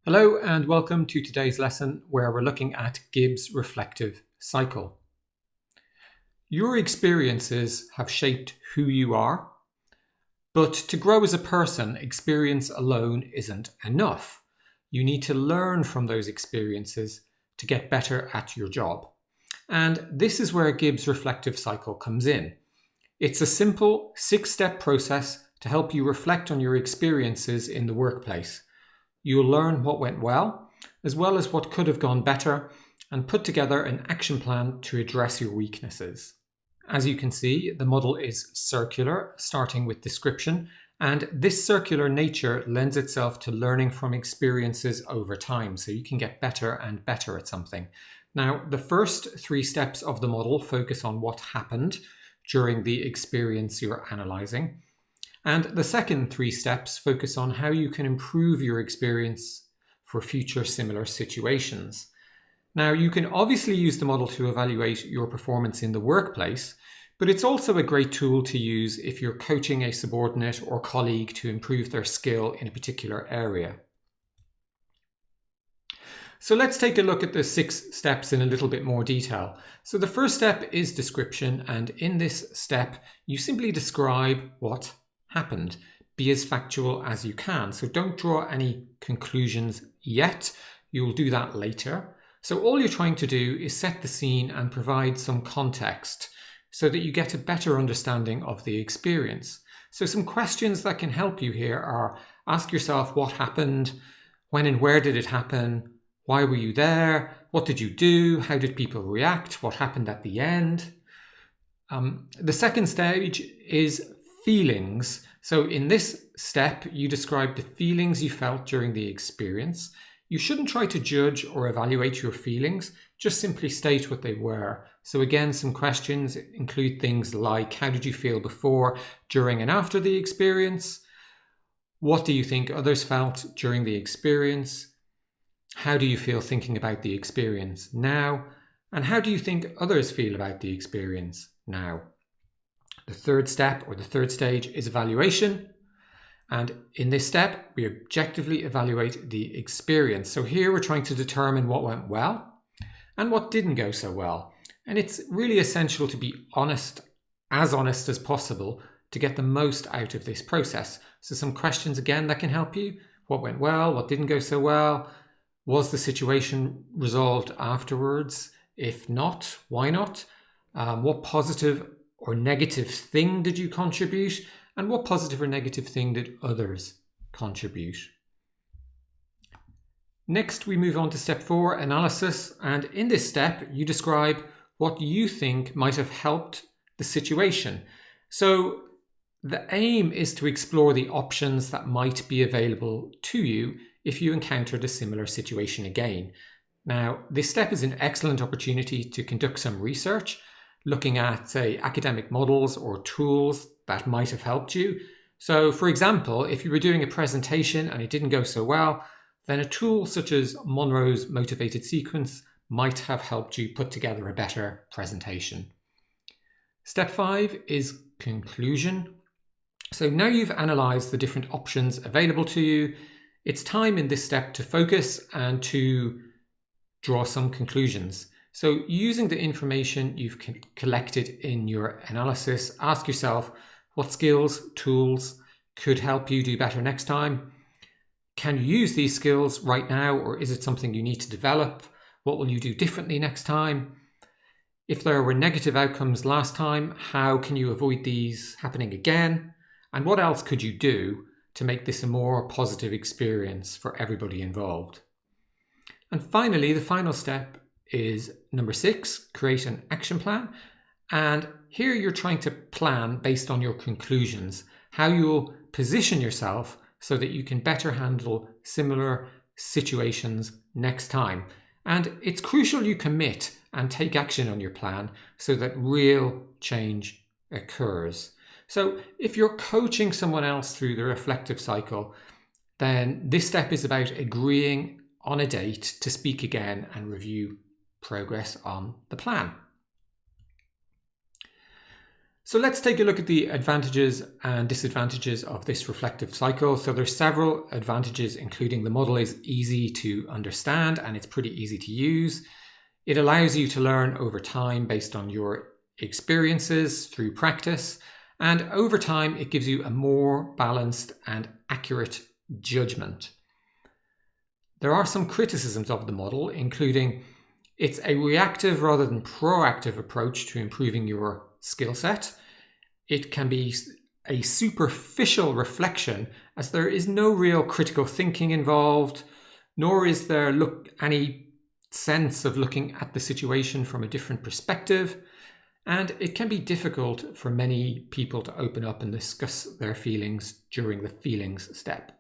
Hello and welcome to today's lesson where we're looking at Gibbs' reflective cycle. Your experiences have shaped who you are, but to grow as a person, experience alone isn't enough. You need to learn from those experiences to get better at your job. And this is where Gibbs' reflective cycle comes in. It's a simple 6-step process to help you reflect on your experiences in the workplace. You'll learn what went well as what could have gone better, and put together an action plan to address your weaknesses. As you can see, the model is circular, starting with description, and this circular nature lends itself to learning from experiences over time, so you can get better and better at something. Now, the first 3 steps of the model focus on what happened during the experience you're analysing. And the second 3 steps focus on how you can improve your experience for future similar situations. Now, you can obviously use the model to evaluate your performance in the workplace, but it's also a great tool to use if you're coaching a subordinate or colleague to improve their skill in a particular area. So let's take a look at the 6 steps in a little bit more detail. So the first step is description, and in this step, you simply describe what happened. Be as factual as you can. So don't draw any conclusions yet. You'll do that later. So all you're trying to do is set the scene and provide some context so that you get a better understanding of the experience. So some questions that can help you here are: ask yourself what happened, when and where did it happen, why were you there, what did you do, how did people react, what happened at the end. The second stage is feelings. So in this step, you describe the feelings you felt during the experience. You shouldn't try to judge or evaluate your feelings, just simply state what they were. So again, some questions include things like: how did you feel before, during and after the experience? What do you think others felt during the experience? How do you feel thinking about the experience now? And how do you think others feel about the experience now? The third step, or the third stage, is evaluation. And in this step, we objectively evaluate the experience. So here we're trying to determine what went well and what didn't go so well. And it's really essential to be honest as possible to get the most out of this process. So some questions again that can help you: what went well, what didn't go so well, was the situation resolved afterwards? If not, why not? What positive or negative thing did you contribute? And what positive or negative thing did others contribute? Next, we move on to step 4, analysis. And in this step, you describe what you think might have helped the situation. So the aim is to explore the options that might be available to you if you encountered a similar situation again. Now, this step is an excellent opportunity to conduct some research, looking at, say, academic models or tools that might have helped you. So, for example, if you were doing a presentation and it didn't go so well, then a tool such as Monroe's Motivated Sequence might have helped you put together a better presentation. Step 5 is conclusion. So now you've analysed the different options available to you, it's time in this step to focus and to draw some conclusions. So using the information you've collected in your analysis, ask yourself what skills, tools could help you do better next time. Can you use these skills right now, or is it something you need to develop? What will you do differently next time? If there were negative outcomes last time, how can you avoid these happening again? And what else could you do to make this a more positive experience for everybody involved? And finally, the final step is number 6, create an action plan. And here you're trying to plan based on your conclusions, how you'll position yourself so that you can better handle similar situations next time. And it's crucial you commit and take action on your plan so that real change occurs. So if you're coaching someone else through the reflective cycle, then this step is about agreeing on a date to speak again and review progress on the plan. So let's take a look at the advantages and disadvantages of this reflective cycle. So there's several advantages, including the model is easy to understand and it's pretty easy to use. It allows you to learn over time based on your experiences through practice. And over time, it gives you a more balanced and accurate judgment. There are some criticisms of the model, including it's a reactive rather than proactive approach to improving your skill set. It can be a superficial reflection as there is no real critical thinking involved, nor is there any sense of looking at the situation from a different perspective. And it can be difficult for many people to open up and discuss their feelings during the feelings step.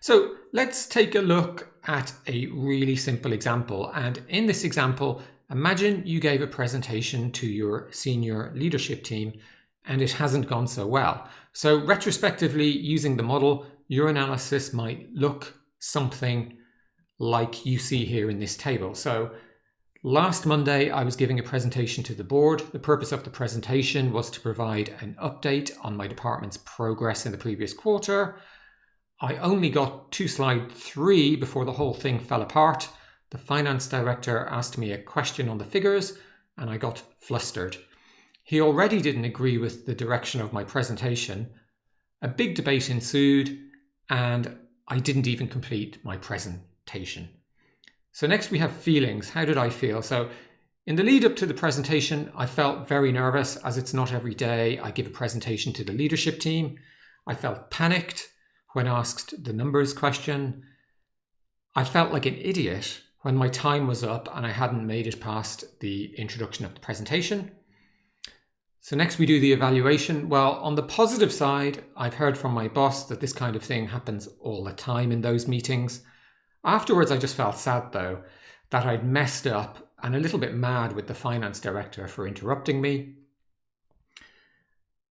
So let's take a look at a really simple example. And in this example, imagine you gave a presentation to your senior leadership team and it hasn't gone so well. So retrospectively, using the model, your analysis might look something like you see here in this table. So last Monday, I was giving a presentation to the board. The purpose of the presentation was to provide an update on my department's progress in the previous quarter. I only got to slide 3 before the whole thing fell apart. The finance director asked me a question on the figures and I got flustered. He already didn't agree with the direction of my presentation. A big debate ensued and I didn't even complete my presentation. So next we have feelings. How did I feel? So in the lead up to the presentation, I felt very nervous as it's not every day I give a presentation to the leadership team. I felt panicked when asked the numbers question. I felt like an idiot when my time was up and I hadn't made it past the introduction of the presentation. So next we do the evaluation. Well, on the positive side, I've heard from my boss that this kind of thing happens all the time in those meetings. Afterwards, I just felt sad though, that I'd messed up and a little bit mad with the finance director for interrupting me.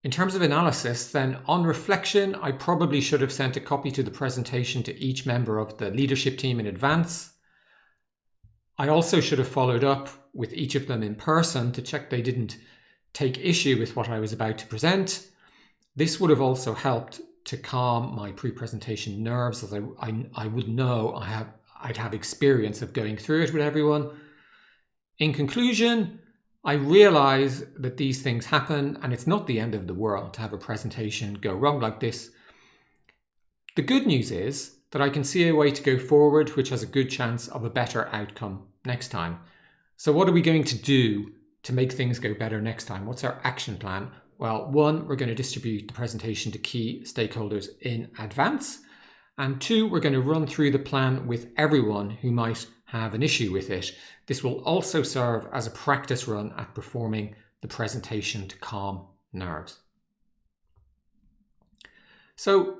In terms of analysis, then on reflection, I probably should have sent a copy to the presentation to each member of the leadership team in advance. I also should have followed up with each of them in person to check they didn't take issue with what I was about to present. This would have also helped to calm my pre-presentation nerves, as I would know I'd have experience of going through it with everyone. In conclusion, I realize that these things happen and it's not the end of the world to have a presentation go wrong like this. The good news is that I can see a way to go forward which has a good chance of a better outcome next time. So what are we going to do to make things go better next time? What's our action plan? Well, 1, we're going to distribute the presentation to key stakeholders in advance. And 2, we're going to run through the plan with everyone who might have an issue with it. This will also serve as a practice run at performing the presentation to calm nerves. So,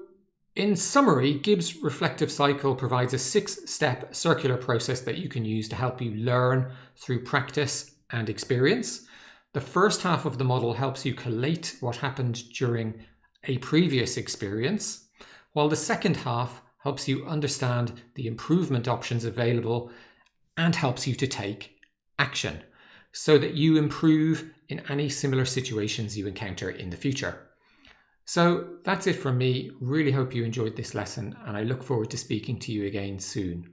in summary, Gibbs Reflective Cycle provides a 6-step circular process that you can use to help you learn through practice and experience. The first half of the model helps you collate what happened during a previous experience, while the second half helps you understand the improvement options available and helps you to take action so that you improve in any similar situations you encounter in the future. So that's it from me. Really hope you enjoyed this lesson and I look forward to speaking to you again soon.